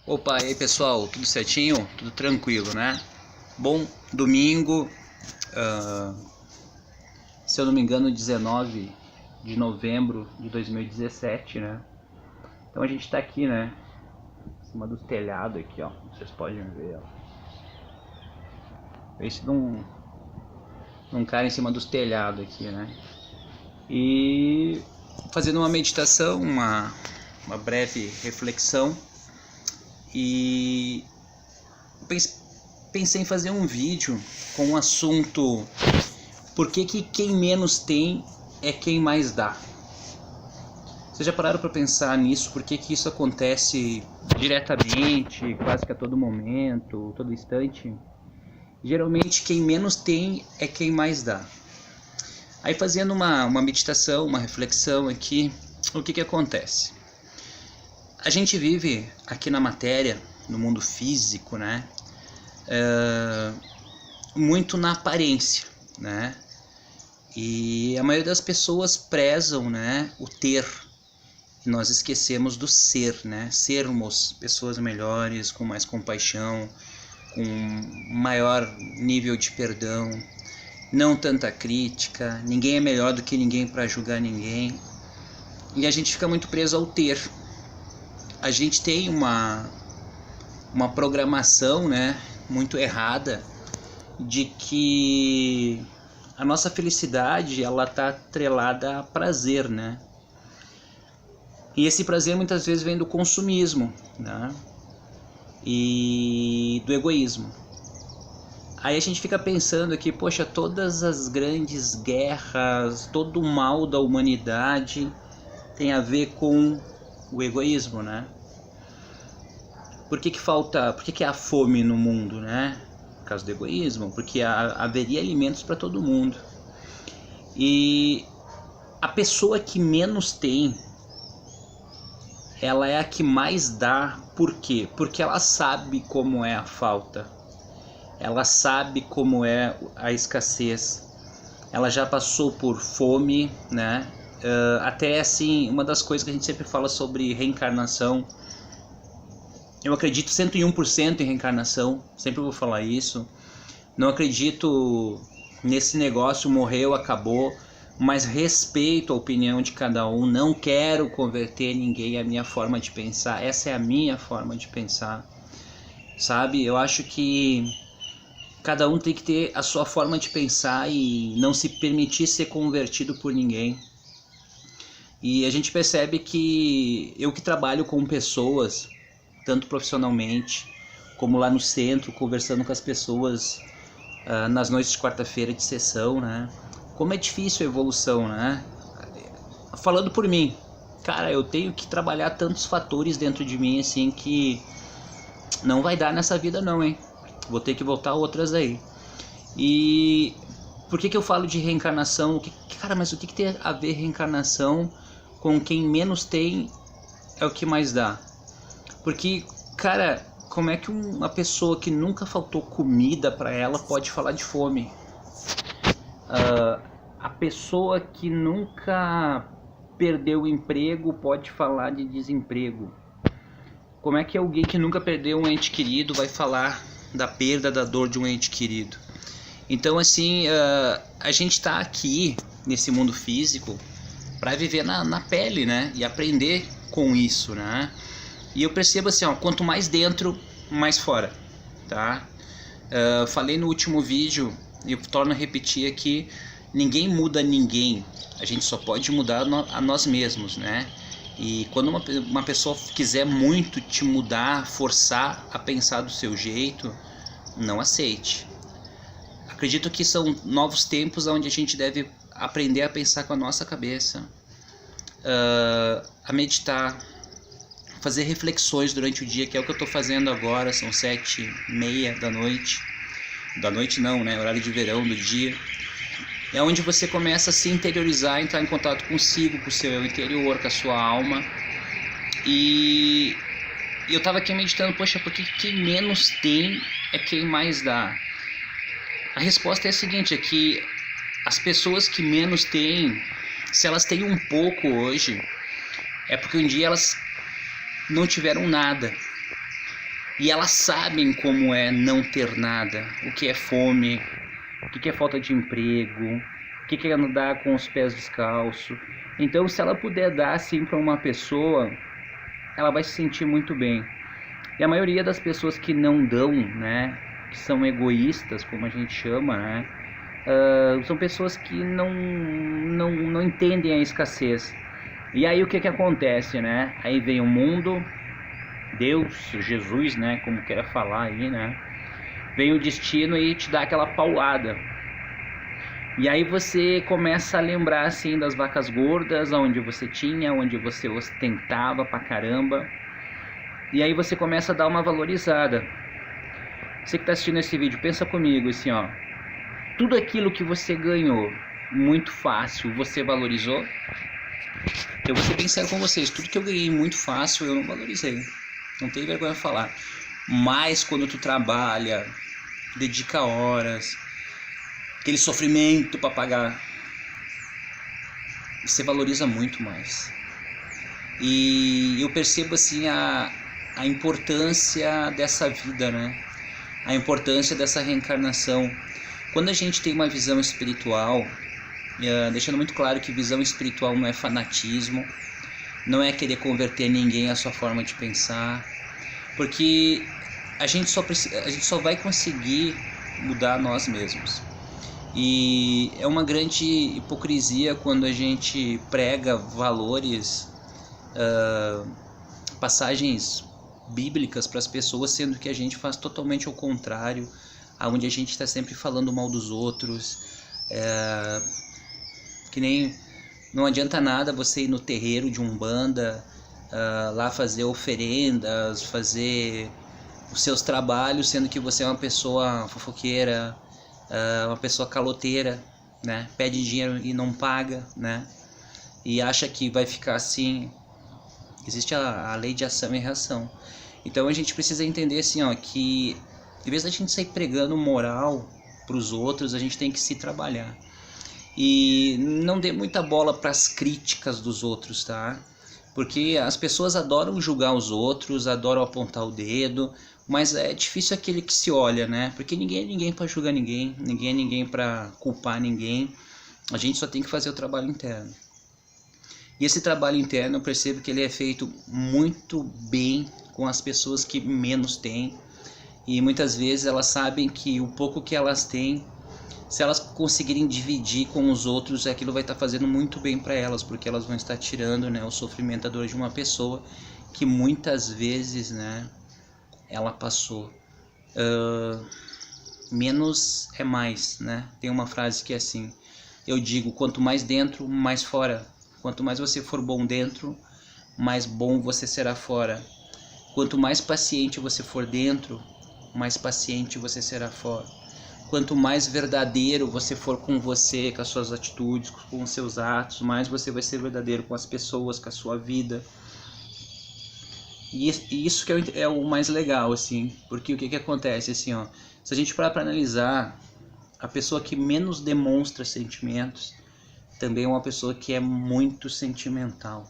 Opa, e aí pessoal, tudo certinho? Tudo tranquilo, né? Bom, domingo, ah, se eu não me engano, 19 de novembro de 2017, né? Então a gente tá aqui, né? Em cima do telhado aqui, ó. Vocês podem ver, ó. Esse de um cara em cima dos telhados aqui, né? E fazendo uma meditação, uma breve reflexão. E pensei em fazer um vídeo com um assunto: por que quem menos tem é quem mais dá? Vocês já pararam para pensar nisso? Por que isso acontece diretamente, quase que a todo momento, todo instante? Geralmente quem menos tem é quem mais dá. Aí fazendo uma meditação, uma reflexão aqui, o que acontece? A gente vive aqui na matéria, no mundo físico, né? Muito na aparência, né? E a maioria das pessoas prezam, né, o ter. E nós esquecemos do ser, né? Sermos pessoas melhores, com mais compaixão, com maior nível de perdão, não tanta crítica. Ninguém é melhor do que ninguém para julgar ninguém. E a gente fica muito preso ao ter. A gente tem uma programação, né, muito errada de que a nossa felicidade ela está atrelada a prazer, né? E esse prazer muitas vezes vem do consumismo, né? E do egoísmo. Aí a gente fica pensando que, poxa, todas as grandes guerras, todo o mal da humanidade tem a ver com o egoísmo, né? Por que há fome no mundo, né? Por causa do egoísmo, porque haveria alimentos para todo mundo. E a pessoa que menos tem, ela é a que mais dá. Por quê? Porque ela sabe como é a falta. Ela sabe como é a escassez. Ela já passou por fome, né? Até assim, uma das coisas que a gente sempre fala sobre reencarnação, eu acredito 101% em reencarnação, sempre vou falar isso. Não acredito nesse negócio, morreu, acabou, mas respeito a opinião de cada um, não quero converter ninguém à minha forma de pensar, essa é a minha forma de pensar, sabe? Eu acho que cada um tem que ter a sua forma de pensar e não se permitir ser convertido por ninguém. E a gente percebe que eu que trabalho com pessoas, tanto profissionalmente como lá no centro, conversando com as pessoas nas noites de quarta-feira de sessão, né? Como é difícil a evolução, né? Falando por mim, cara, eu tenho que trabalhar tantos fatores dentro de mim, assim, que não vai dar nessa vida não, hein? Vou ter que voltar a outras aí. E por que eu falo de reencarnação? Cara, mas o que tem a ver reencarnação com quem menos tem é o que mais dá? Porque, cara, como é que uma pessoa que nunca faltou comida para ela pode falar de fome? A pessoa que nunca perdeu o emprego pode falar de desemprego. Como é que alguém que nunca perdeu um ente querido vai falar da perda, da dor de um ente querido? Então, assim, a gente está aqui nesse mundo físico para viver na pele, né? E aprender com isso, né? E eu percebo assim, ó, quanto mais dentro, mais fora, tá? Falei no último vídeo, e eu torno a repetir aqui, ninguém muda ninguém, a gente só pode mudar a nós mesmos, né? E quando uma pessoa quiser muito te mudar, forçar a pensar do seu jeito, não aceite. Acredito que são novos tempos onde a gente deve aprender a pensar com a nossa cabeça, a meditar, fazer reflexões durante o dia, que é o que eu estou fazendo agora. São 7h30 da noite. Da noite não, né? Horário de verão do dia. É onde você começa a se interiorizar, entrar em contato consigo, com o seu interior, com a sua alma. E eu estava aqui meditando, poxa, porque quem menos tem é quem mais dá? A resposta é a seguinte, é que as pessoas que menos têm, se elas têm um pouco hoje, é porque um dia elas não tiveram nada. E elas sabem como é não ter nada, o que é fome, o que é falta de emprego, o que é andar com os pés descalços. Então, se ela puder dar assim para uma pessoa, ela vai se sentir muito bem. E a maioria das pessoas que não dão, né, que são egoístas, como a gente chama, né, são pessoas que não entendem a escassez. E aí o que acontece, né? Aí vem o mundo, Deus, Jesus, né, como queira falar aí, né? Vem o destino e te dá aquela paulada. E aí você começa a lembrar assim das vacas gordas, onde você tinha, onde você ostentava pra caramba. E aí você começa a dar uma valorizada. Você que tá assistindo esse vídeo, pensa comigo assim, ó. Tudo aquilo que você ganhou muito fácil, você valorizou? Eu vou ser bem sério com vocês, tudo que eu ganhei muito fácil eu não valorizei. Não tem vergonha de falar. Mas quando tu trabalha, dedica horas, aquele sofrimento para pagar, você valoriza muito mais. E eu percebo assim a importância dessa vida, né? A importância dessa reencarnação. Quando a gente tem uma visão espiritual, deixando muito claro que visão espiritual não é fanatismo, não é querer converter ninguém à sua forma de pensar, porque a gente só vai conseguir mudar nós mesmos. E é uma grande hipocrisia quando a gente prega valores, passagens bíblicas para as pessoas, sendo que a gente faz totalmente o contrário, onde a gente está sempre falando mal dos outros. Que nem não adianta nada você ir no terreiro de Umbanda, lá fazer oferendas, fazer os seus trabalhos, sendo que você é uma pessoa fofoqueira, uma pessoa caloteira, né? Pede dinheiro e não paga, né? E acha que vai ficar assim. Existe a lei de ação e reação. Então a gente precisa entender assim, ó, que em vez da gente sair pregando moral para os outros, a gente tem que se trabalhar. E não dê muita bola para as críticas dos outros, tá? Porque as pessoas adoram julgar os outros, adoram apontar o dedo, mas é difícil aquele que se olha, né? Porque ninguém é ninguém para julgar ninguém, ninguém é ninguém para culpar ninguém. A gente só tem que fazer o trabalho interno. E esse trabalho interno eu percebo que ele é feito muito bem com as pessoas que menos têm. E muitas vezes elas sabem que o pouco que elas têm, se elas conseguirem dividir com os outros, aquilo vai estar fazendo muito bem para elas, porque elas vão estar tirando, né, o sofrimento, a dor de uma pessoa que muitas vezes, né, ela passou. Menos é mais, né? Tem uma frase que é assim, eu digo, quanto mais dentro, mais fora. Quanto mais você for bom dentro, mais bom você será fora. Quanto mais paciente você for dentro, mais paciente você será fora. Quanto mais verdadeiro você for com você, com as suas atitudes, com os seus atos, mais você vai ser verdadeiro com as pessoas, com a sua vida. E isso que é o mais legal, assim, porque o que acontece, assim, ó, se a gente parar para analisar, a pessoa que menos demonstra sentimentos também é uma pessoa que é muito sentimental.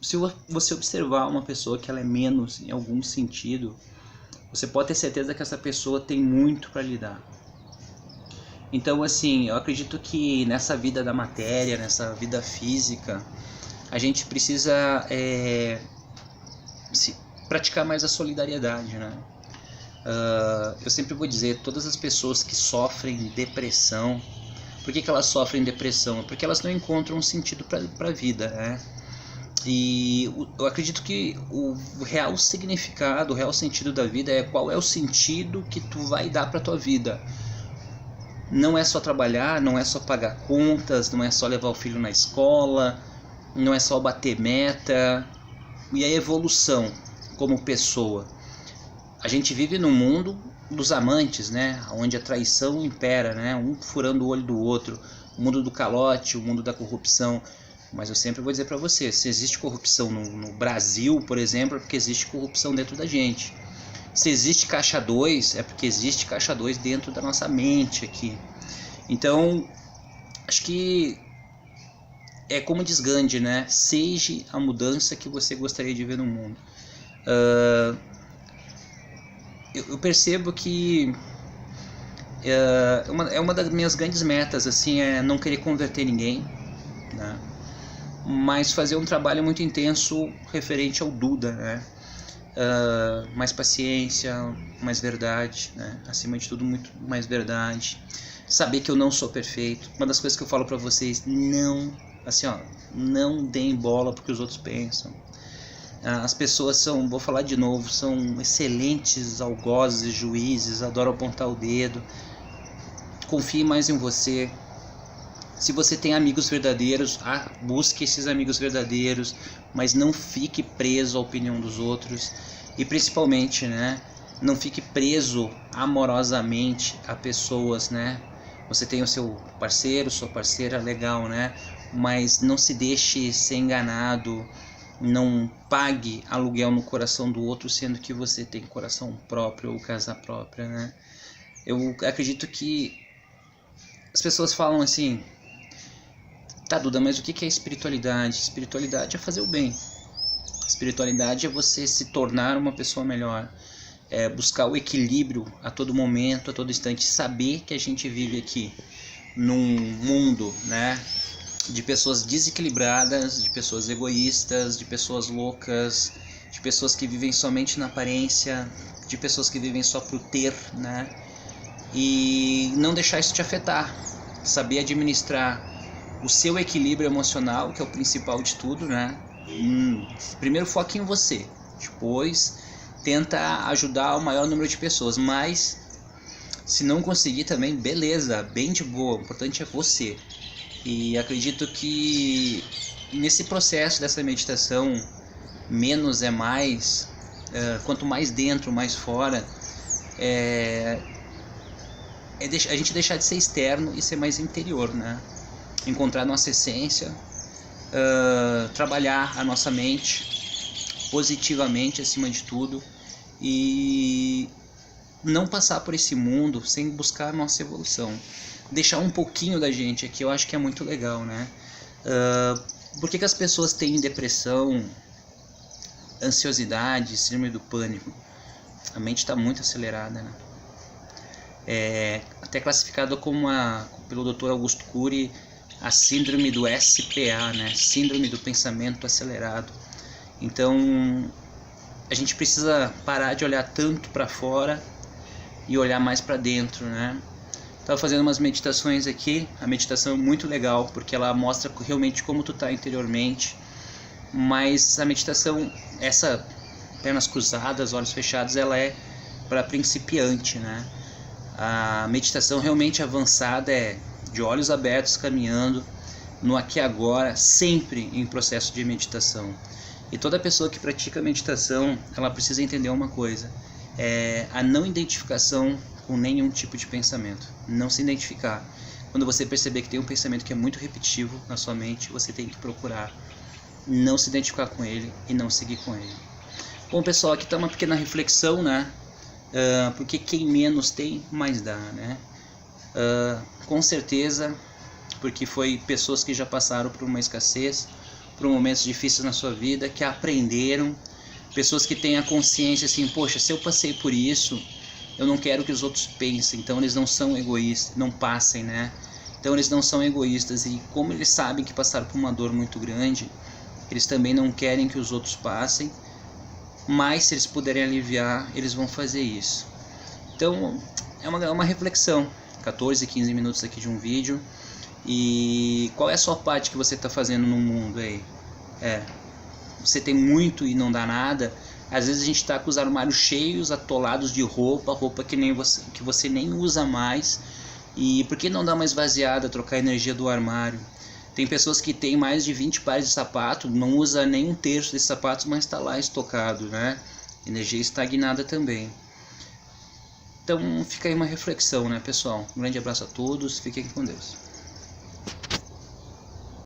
Se você observar uma pessoa que ela é menos em algum sentido, você pode ter certeza que essa pessoa tem muito para lidar. Então, assim, eu acredito que nessa vida da matéria, nessa vida física, a gente precisa praticar mais a solidariedade, né? Eu sempre vou dizer, todas as pessoas que sofrem depressão, por que elas sofrem depressão? Porque elas não encontram um sentido para a vida, né? E eu acredito que o real significado, o real sentido da vida é qual é o sentido que tu vai dar para tua vida. Não é só trabalhar, não é só pagar contas, não é só levar o filho na escola, não é só bater meta. E a evolução como pessoa. A gente vive num mundo dos amantes, né? Onde a traição impera, né? Um furando o olho do outro. O mundo do calote, o mundo da corrupção. Mas eu sempre vou dizer para você, se existe corrupção no Brasil, por exemplo, é porque existe corrupção dentro da gente. Se existe caixa 2, é porque existe caixa 2 dentro da nossa mente aqui. Então, acho que é como diz Gandhi, né? Seja a mudança que você gostaria de ver no mundo. Eu percebo que uma das minhas grandes metas assim, é não querer converter ninguém, né? Mas fazer um trabalho muito intenso referente ao Duda, né? Mais paciência, mais verdade, né? Acima de tudo, muito mais verdade. Saber que eu não sou perfeito. Uma das coisas que eu falo pra vocês, não deem bola porque os outros pensam. As pessoas são, vou falar de novo, são excelentes algozes, juízes, adoram apontar o dedo. Confie mais em você. Se você tem amigos verdadeiros, busque esses amigos verdadeiros, mas não fique preso à opinião dos outros. E principalmente, né, não fique preso amorosamente a pessoas, né? Você tem o seu parceiro, sua parceira, legal, né? Mas não se deixe ser enganado, não pague aluguel no coração do outro, sendo que você tem coração próprio ou casa própria, né? Eu acredito que as pessoas falam assim: tá, Duda, mas o que é espiritualidade? Espiritualidade é fazer o bem. Espiritualidade é você se tornar uma pessoa melhor. É buscar o equilíbrio a todo momento, a todo instante. Saber que a gente vive aqui num mundo, né, de pessoas desequilibradas, de pessoas egoístas, de pessoas loucas, de pessoas que vivem somente na aparência, de pessoas que vivem só pro ter, né? E não deixar isso te afetar. Saber administrar o seu equilíbrio emocional, que é o principal de tudo, né? Primeiro foca em você, depois tenta ajudar o maior número de pessoas, mas se não conseguir também, beleza, bem de boa, o importante é você. E acredito que nesse processo dessa meditação, menos é mais, quanto mais dentro, mais fora, a gente deixar de ser externo e ser mais interior, né? Encontrar nossa essência, trabalhar a nossa mente positivamente acima de tudo e não passar por esse mundo sem buscar a nossa evolução. Deixar um pouquinho da gente aqui, eu acho que é muito legal, né? Por que as pessoas têm depressão, ansiosidade, síndrome do pânico? A mente está muito acelerada, né? Até classificada como pelo Dr. Augusto Cury, a síndrome do SPA, né? Síndrome do pensamento acelerado. Então a gente precisa parar de olhar tanto para fora e olhar mais para dentro, né? Estava fazendo umas meditações aqui. A meditação é muito legal porque ela mostra realmente como tu tá interiormente. Mas a meditação, essa pernas cruzadas, olhos fechados, ela é para principiante, né? A meditação realmente avançada é de olhos abertos, caminhando no aqui e agora, sempre em processo de meditação. E toda pessoa que pratica meditação, ela precisa entender uma coisa: a não identificação com nenhum tipo de pensamento. Não se identificar. Quando você perceber que tem um pensamento que é muito repetitivo na sua mente, você tem que procurar não se identificar com ele e não seguir com ele. Bom, pessoal, aqui está uma pequena reflexão, né? Porque quem menos tem, mais dá, né? Com certeza, porque foi pessoas que já passaram por uma escassez, por momentos difíceis na sua vida, que aprenderam, pessoas que têm a consciência assim: poxa, se eu passei por isso, eu não quero que os outros pensem. Então eles não são egoístas, não passem, né? Então eles não são egoístas, e como eles sabem que passaram por uma dor muito grande, eles também não querem que os outros passem, mas se eles puderem aliviar, eles vão fazer isso. Então é uma reflexão, 14, 15 minutos aqui de um vídeo. E qual é a sua parte que você está fazendo no mundo aí? Você tem muito e não dá nada. Às vezes a gente está com os armários cheios, atolados de roupa que você nem usa mais. E por que não dar uma esvaziada, trocar a energia do armário? Tem pessoas que têm mais de 20 pares de sapato, não usa nem um terço desses sapatos, mas está lá estocado, né? Energia estagnada também. Então fica aí uma reflexão, né, pessoal? Um grande abraço a todos, fiquem com Deus.